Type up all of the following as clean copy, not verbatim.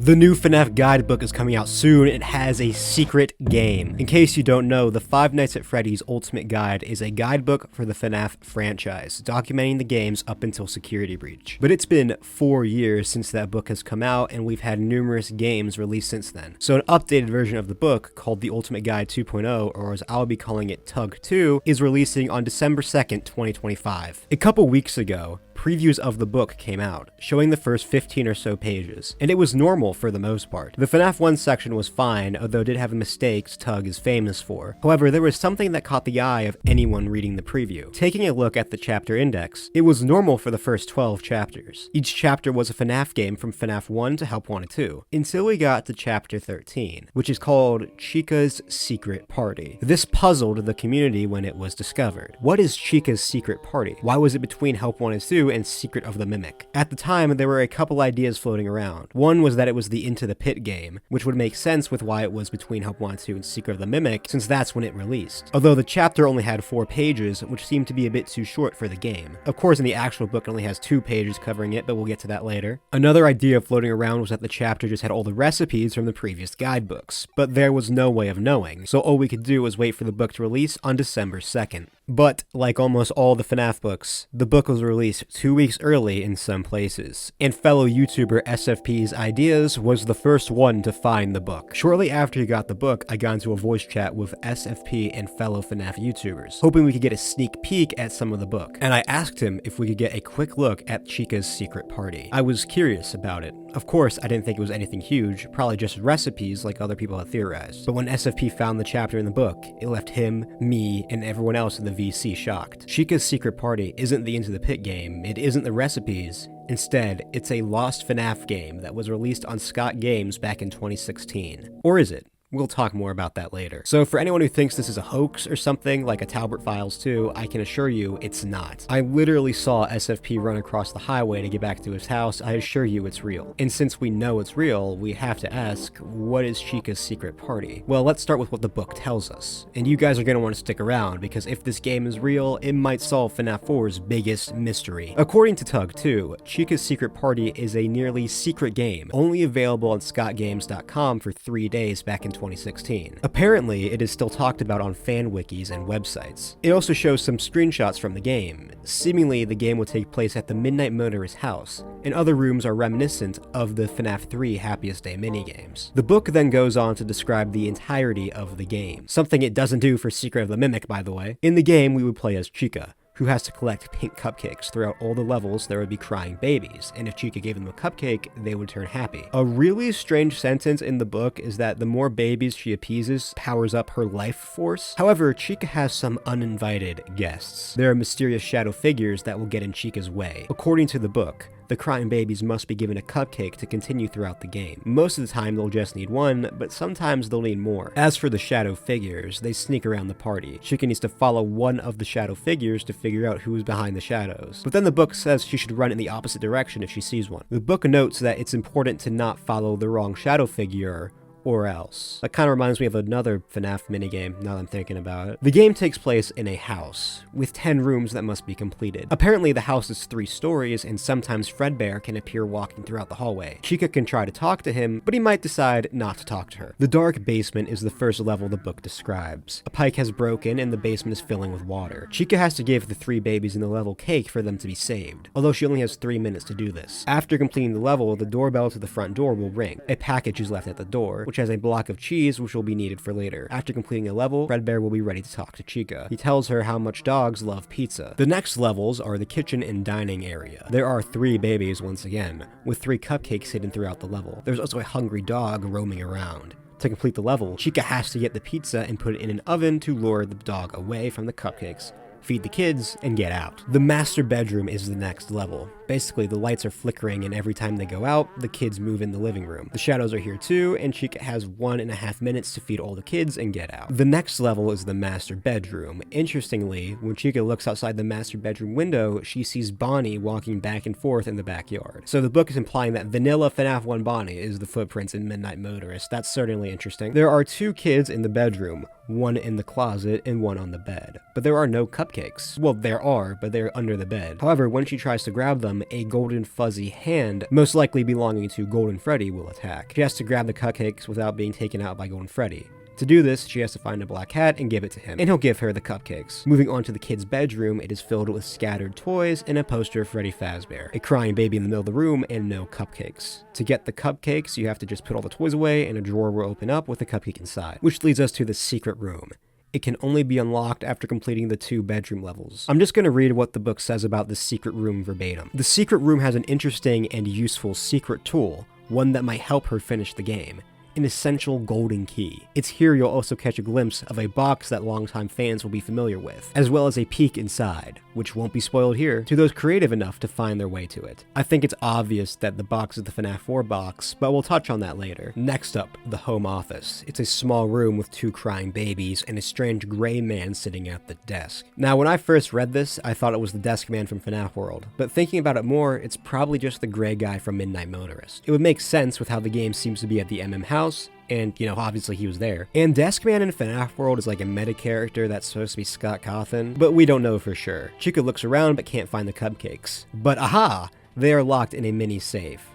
The new FNaF guidebook is coming out soon. It has a secret game. In case you don't know, the Five Nights at Freddy's Ultimate Guide is a guidebook for the FNaF franchise, documenting the games up until Security Breach. But it's been 4 years since that book has come out, and we've had numerous games released since then. So an updated version of the book, called the Ultimate Guide 2.0, or as I'll be calling it, Tug 2, is releasing on December 2nd, 2025. A couple weeks ago, previews of the book came out, showing the first 15 or so pages, and it was normal for the most part. The FNaF 1 section was fine, although it did have mistakes Tug is famous for. However, there was something that caught the eye of anyone reading the preview. Taking a look at the chapter index, it was normal for the first 12 chapters. Each chapter was a FNaF game from FNaF 1 to Help Wanted 2, until we got to chapter 13, which is called Chica's Secret Party. This puzzled the community when it was discovered. What is Chica's Secret Party? Why was it between Help Wanted 2 and Secret of the Mimic? At the time, there were a couple ideas floating around. One was that it was the Into the Pit game, which would make sense with why it was between Help Wanted 2 and Secret of the Mimic, since that's when it released. Although the chapter only had 4 pages, which seemed to be a bit too short for the game. Of course, in the actual book, it only has 2 pages covering it, but we'll get to that later. Another idea floating around was that the chapter just had all the recipes from the previous guidebooks, but there was no way of knowing, so all we could do was wait for the book to release on December 2nd. But, like almost all the FNaF books, the book was released 2 weeks early in some places, and fellow YouTuber SFP's Ideas was the first one to find the book. Shortly after he got the book, I got into a voice chat with SFP and fellow FNaF YouTubers, hoping we could get a sneak peek at some of the book, and I asked him if we could get a quick look at Chica's Secret Party. I was curious about it. Of course, I didn't think it was anything huge, probably just recipes like other people had theorized. But when SFP found the chapter in the book, it left him, me, and everyone else in the VC shocked. Chica's Secret Party isn't the Into the Pit game, it isn't the recipes. Instead, it's a lost FNaF game that was released on Scott Games back in 2016. Or is it? We'll talk more about that later. So for anyone who thinks this is a hoax or something, like a Talbot Files 2, I can assure you it's not. I literally saw SFP run across the highway to get back to his house. I assure you it's real. And since we know it's real, we have to ask, what is Chica's Secret Party? Well, let's start with what the book tells us. And you guys are going to want to stick around, because if this game is real, it might solve FNaF 4's biggest mystery. According to Tug 2, Chica's Secret Party is a nearly secret game, only available on scottgames.com for 3 days back in 2016. Apparently, it is still talked about on fan wikis and websites. It also shows some screenshots from the game. Seemingly, the game will take place at the Midnight Motorist house, and other rooms are reminiscent of the FNaF 3 Happiest Day minigames. The book then goes on to describe the entirety of the game, something it doesn't do for Secret of the Mimic, by the way. In the game, we would play as Chica, who has to collect pink cupcakes. Throughout all the levels, there would be crying babies, and if Chica gave them a cupcake, they would turn happy. A really strange sentence in the book is that the more babies she appeases powers up her life force. However, Chica has some uninvited guests. There are mysterious shadow figures that will get in Chica's way. According to the book, the crying babies must be given a cupcake to continue throughout the game. Most of the time they'll just need one, but sometimes they'll need more. As for the shadow figures, they sneak around the party. Chica needs to follow one of the shadow figures to figure out who is behind the shadows. But then the book says she should run in the opposite direction if she sees one. The book notes that it's important to not follow the wrong shadow figure, or else. That kind of reminds me of another FNaF minigame, now that I'm thinking about it. The game takes place in a house, with 10 rooms that must be completed. Apparently the house is 3 stories, and sometimes Fredbear can appear walking throughout the hallway. Chica can try to talk to him, but he might decide not to talk to her. The dark basement is the first level the book describes. A pipe has broken, and the basement is filling with water. Chica has to give the 3 babies in the level cake for them to be saved, although she only has 3 minutes to do this. After completing the level, the doorbell to the front door will ring. A package is left at the door, which has a block of cheese which will be needed for later. After completing a level, Fredbear will be ready to talk to Chica. He tells her how much dogs love pizza. The next levels are the kitchen and dining area. There are 3 babies once again, with 3 cupcakes hidden throughout the level. There's also a hungry dog roaming around. To complete the level, Chica has to get the pizza and put it in an oven to lure the dog away from the cupcakes, feed the kids, and get out. The master bedroom is the next level. Basically, the lights are flickering, and every time they go out, the kids move in the living room. The shadows are here too, and Chica has 1.5 minutes to feed all the kids and get out. The next level is the master bedroom. Interestingly, when Chica looks outside the master bedroom window, she sees Bonnie walking back and forth in the backyard. So the book is implying that vanilla FNaF 1 Bonnie is the footprints in Midnight Motorist. That's certainly interesting. There are 2 kids in the bedroom, one in the closet and one on the bed. But there are no cupcakes cupcakes. Well, there are, but they're under the bed. However, when she tries to grab them, a golden fuzzy hand, most likely belonging to Golden Freddy, will attack. She has to grab the cupcakes without being taken out by Golden Freddy. To do this, she has to find a black cat and give it to him, and he'll give her the cupcakes. Moving on to the kid's bedroom, it is filled with scattered toys and a poster of Freddy Fazbear, a crying baby in the middle of the room, and no cupcakes. To get the cupcakes, you have to just put all the toys away, and a drawer will open up with a cupcake inside, which leads us to the secret room. It can only be unlocked after completing the 2 bedroom levels. I'm just going to read what the book says about the secret room verbatim. The secret room has an interesting and useful secret tool, one that might help her finish the game. An essential golden key. It's here you'll also catch a glimpse of a box that longtime fans will be familiar with, as well as a peek inside, which won't be spoiled here, to those creative enough to find their way to it. I think it's obvious that the box is the FNaF 4 box, but we'll touch on that later. Next up, the home office. It's a small room with 2 crying babies and a strange gray man sitting at the desk. Now, when I first read this, I thought it was the desk man from FNaF World, but thinking about it more, it's probably just the gray guy from Midnight Motorist. It would make sense with how the game seems to be at the MM house, and, you know, obviously he was there. And Deskman in FNaF World is like a meta character that's supposed to be Cawthon, but we don't know for sure. Chica looks around but can't find the cupcakes. But aha! They are locked in a mini safe.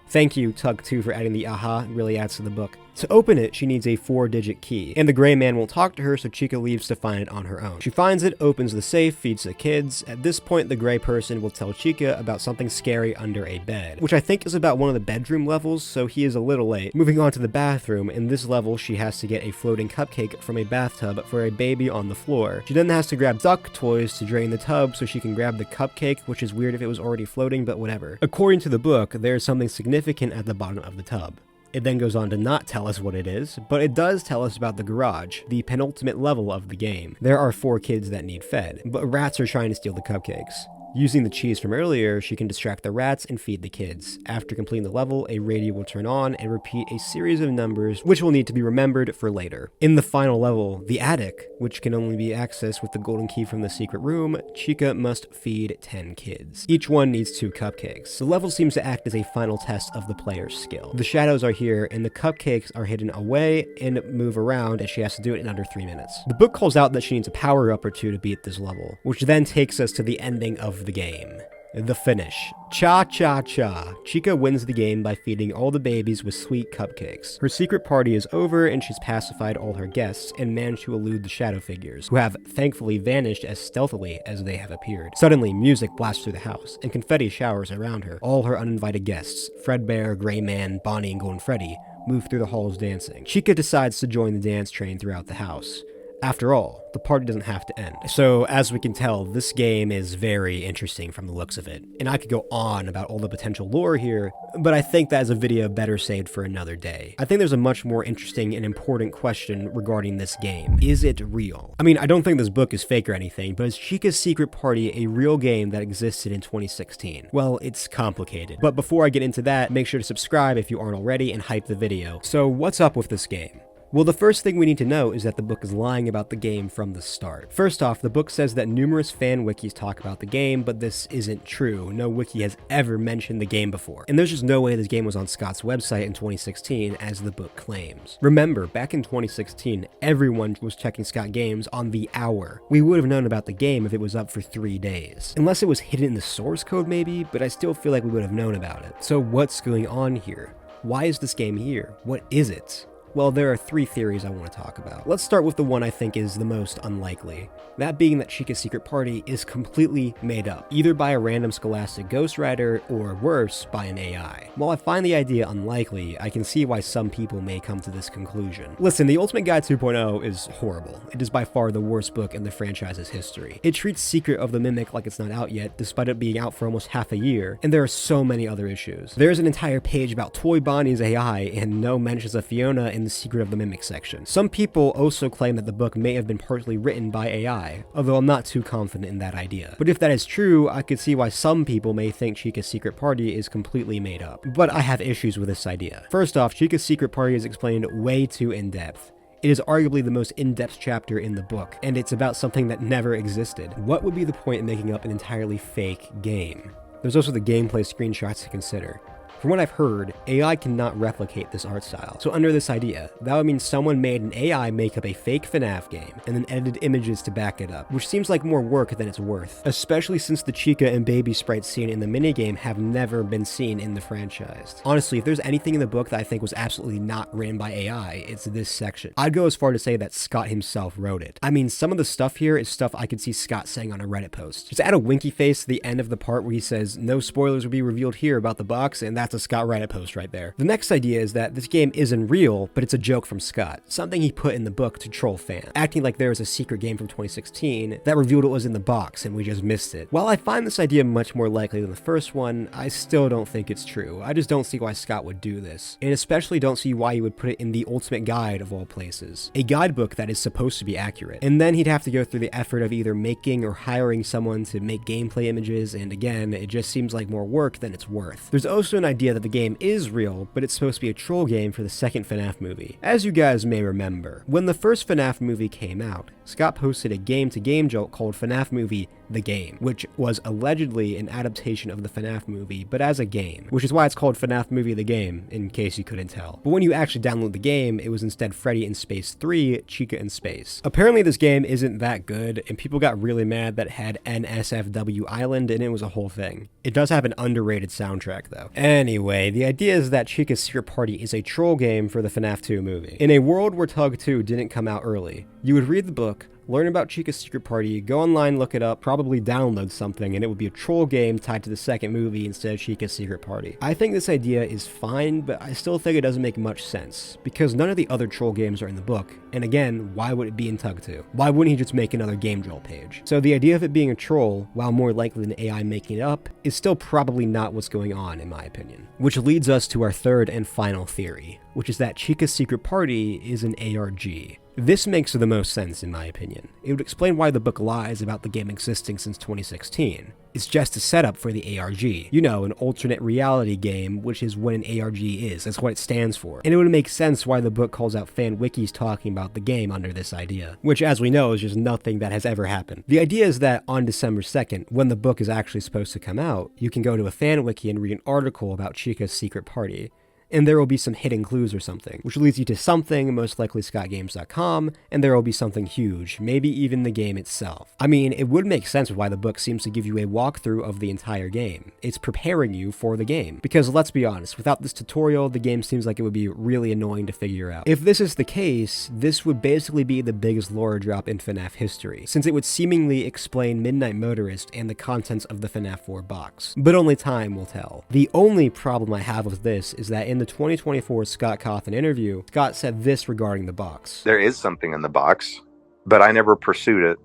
Thank you, Tug2, for adding the aha, it really adds to the book. To open it, she needs a 4-digit key, and the gray man won't talk to her, so Chica leaves to find it on her own. She finds it, opens the safe, feeds the kids. At this point, the gray person will tell Chica about something scary under a bed, which I think is about one of the bedroom levels, so he is a little late. Moving on to the bathroom, in this level, she has to get a floating cupcake from a bathtub for a baby on the floor. She then has to grab duck toys to drain the tub so she can grab the cupcake, which is weird if it was already floating, but whatever. According to the book, there is something significant at the bottom of the tub. It then goes on to not tell us what it is, but it does tell us about the garage, the penultimate level of the game. There are 4 kids that need fed, but rats are trying to steal the cupcakes. Using the cheese from earlier, she can distract the rats and feed the kids. After completing the level, a radio will turn on and repeat a series of numbers, which will need to be remembered for later. In the final level, the attic, which can only be accessed with the golden key from the secret room, Chica must feed 10 kids. Each one needs 2 cupcakes. The level seems to act as a final test of the player's skill. The shadows are here, and the cupcakes are hidden away and move around, and she has to do it in under 3 minutes. The book calls out that she needs a power-up or 2 to beat this level, which then takes us to the ending of the game. The finish. Cha-cha-cha. Chica wins the game by feeding all the babies with sweet cupcakes. Her secret party is over and she's pacified all her guests and managed to elude the shadow figures, who have thankfully vanished as stealthily as they have appeared. Suddenly, music blasts through the house and confetti showers around her. All her uninvited guests, Fredbear, Gray Man, Bonnie, and Golden Freddy, move through the halls dancing. Chica decides to join the dance train throughout the house. After all, the party doesn't have to end. So, as we can tell, this game is very interesting from the looks of it. And I could go on about all the potential lore here, but I think that is a video better saved for another day. I think there's a much more interesting and important question regarding this game. Is it real? I mean, I don't think this book is fake or anything, but is Chica's Secret Party a real game that existed in 2016? Well, it's complicated. But before I get into that, make sure to subscribe if you aren't already and hype the video. So, what's up with this game? Well, the first thing we need to know is that the book is lying about the game from the start. First off, the book says that numerous fan wikis talk about the game, but this isn't true. No wiki has ever mentioned the game before. And there's just no way this game was on Scott's website in 2016, as the book claims. Remember, back in 2016, everyone was checking Scott Games on the hour. We would have known about the game if it was up for 3 days. Unless it was hidden in the source code maybe, but I still feel like we would have known about it. So what's going on here? Why is this game here? What is it? Well, there are 3 theories I want to talk about. Let's start with the one I think is the most unlikely. That being that Chica's Secret Party is completely made up, either by a random scholastic ghostwriter or worse, by an AI. While I find the idea unlikely, I can see why some people may come to this conclusion. Listen, The Ultimate Guide 2.0 is horrible. It is by far the worst book in the franchise's history. It treats Secret of the Mimic like it's not out yet, despite it being out for almost half a year, and there are so many other issues. There's an entire page about Toy Bonnie's AI, and no mentions of Fiona in the Secret of the Mimic section. Some people also claim that the book may have been partially written by AI, although I'm not too confident in that idea. But if that is true, I could see why some people may think Chica's Secret Party is completely made up. But I have issues with this idea. First off, Chica's Secret Party is explained way too in-depth. It is arguably the most in-depth chapter in the book, and it's about something that never existed. What would be the point in making up an entirely fake game? There's also the gameplay screenshots to consider. From what I've heard, AI cannot replicate this art style. So under this idea, that would mean someone made an AI make up a fake FNAF game and then edited images to back it up, which seems like more work than it's worth, especially since the Chica and baby sprite scene in the minigame have never been seen in the franchise. Honestly, if there's anything in the book that I think was absolutely not written by AI, it's this section. I'd go as far to say that Scott himself wrote it. I mean, some of the stuff here is stuff I could see Scott saying on a Reddit post. Just add a winky face to the end of the part where he says, "No spoilers will be revealed here about the box," and that's a Scott Reddit post right there. The next idea is that this game isn't real, but it's a joke from Scott, something he put in the book to troll fans, acting like there was a secret game from 2016 that revealed it was in the box and we just missed it. While I find this idea much more likely than the first one, I still don't think it's true. I just don't see why Scott would do this, and especially don't see why he would put it in the ultimate guide of all places, a guidebook that is supposed to be accurate. And then he'd have to go through the effort of either making or hiring someone to make gameplay images, and again, it just seems like more work than it's worth. There's also an idea that the game is real, but it's supposed to be a troll game for the second FNAF movie. As you guys may remember, when the first FNAF movie came out, Scott posted a game-to-game joke called FNAF Movie The Game, which was allegedly an adaptation of the FNAF movie, but as a game, which is why it's called FNAF Movie The Game, in case you couldn't tell. But when you actually download the game, it was instead Freddy in Space 3, Chica in Space. Apparently this game isn't that good, and people got really mad that it had NSFW Island, and it was a whole thing. It does have an underrated soundtrack though. Anyway, the idea is that Chica's Secret Party is a troll game for the FNAF 2 movie. In a world where Tug 2 didn't come out early, you would read the book, learn about Chica's Secret Party, go online, look it up, probably download something, and it would be a troll game tied to the second movie instead of Chica's Secret Party. I think this idea is fine, but I still think it doesn't make much sense, because none of the other troll games are in the book, and again, why would it be in Tug 2? Why wouldn't he just make another game drill page? So the idea of it being a troll, while more likely than AI making it up, is still probably not what's going on in my opinion. Which leads us to our third and final theory, which is that Chica's Secret Party is an ARG. This makes the most sense in my opinion. It would explain why the book lies about the game existing since 2016. It's just a setup for the ARG. You know, an alternate reality game, which is what an ARG is. That's what it stands for. And it would make sense why the book calls out fan wikis talking about the game under this idea, which as we know is just nothing that has ever happened. The idea is that on December 2nd, when the book is actually supposed to come out, you can go to a fan wiki and read an article about Chica's Secret Party. And there will be some hidden clues or something, which leads you to something, most likely scottgames.com, and there will be something huge, maybe even the game itself. I mean, it would make sense why the book seems to give you a walkthrough of the entire game. It's preparing you for the game. Because let's be honest, without this tutorial, the game seems like it would be really annoying to figure out. If this is the case, this would basically be the biggest lore drop in FNAF history, since it would seemingly explain Midnight Motorist and the contents of the FNAF 4 box. But only time will tell. The only problem I have with this is that in the 2024 Scott Cawthon interview, Scott said this regarding the box. There is something in the box, but I never pursued it,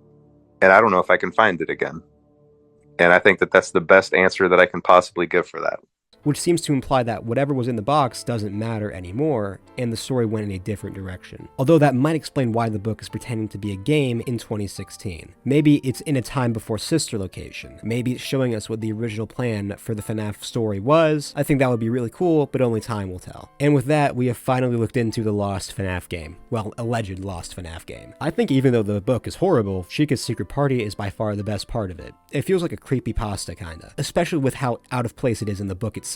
and I don't know if I can find it again. And I think that that's the best answer that I can possibly give for that. Which seems to imply that whatever was in the box doesn't matter anymore, and the story went in a different direction. Although that might explain why the book is pretending to be a game in 2016. Maybe it's in a time before Sister Location. Maybe it's showing us what the original plan for the FNAF story was. I think that would be really cool, but only time will tell. And with that, we have finally looked into the lost FNAF game. Well, alleged lost FNAF game. I think even though the book is horrible, Chica's Secret Party is by far the best part of it. It feels like a creepypasta kinda, especially with how out of place it is in the book itself.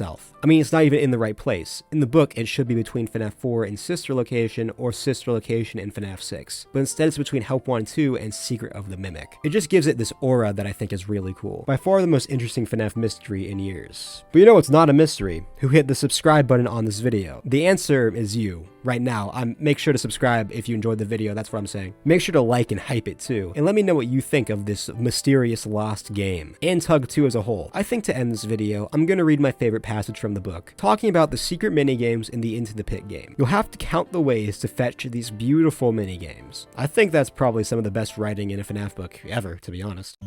I mean, it's not even in the right place. In the book, it should be between FNAF 4 and Sister Location, or Sister Location and FNAF 6. But instead it's between Help 1 and 2 and Secret of the Mimic. It just gives it this aura that I think is really cool. By far the most interesting FNAF mystery in years. But you know what's not a mystery? Who hit the subscribe button on this video? The answer is you. Right now. Make sure to subscribe if you enjoyed the video, that's what I'm saying. Make sure to like and hype it too, and let me know what you think of this mysterious lost game, and Tug 2 as a whole. I think to end this video, I'm gonna read my favorite passage from the book, talking about the secret minigames in the Into the Pit game. You'll have to count the ways to fetch these beautiful minigames. I think that's probably some of the best writing in a FNAF book ever, to be honest.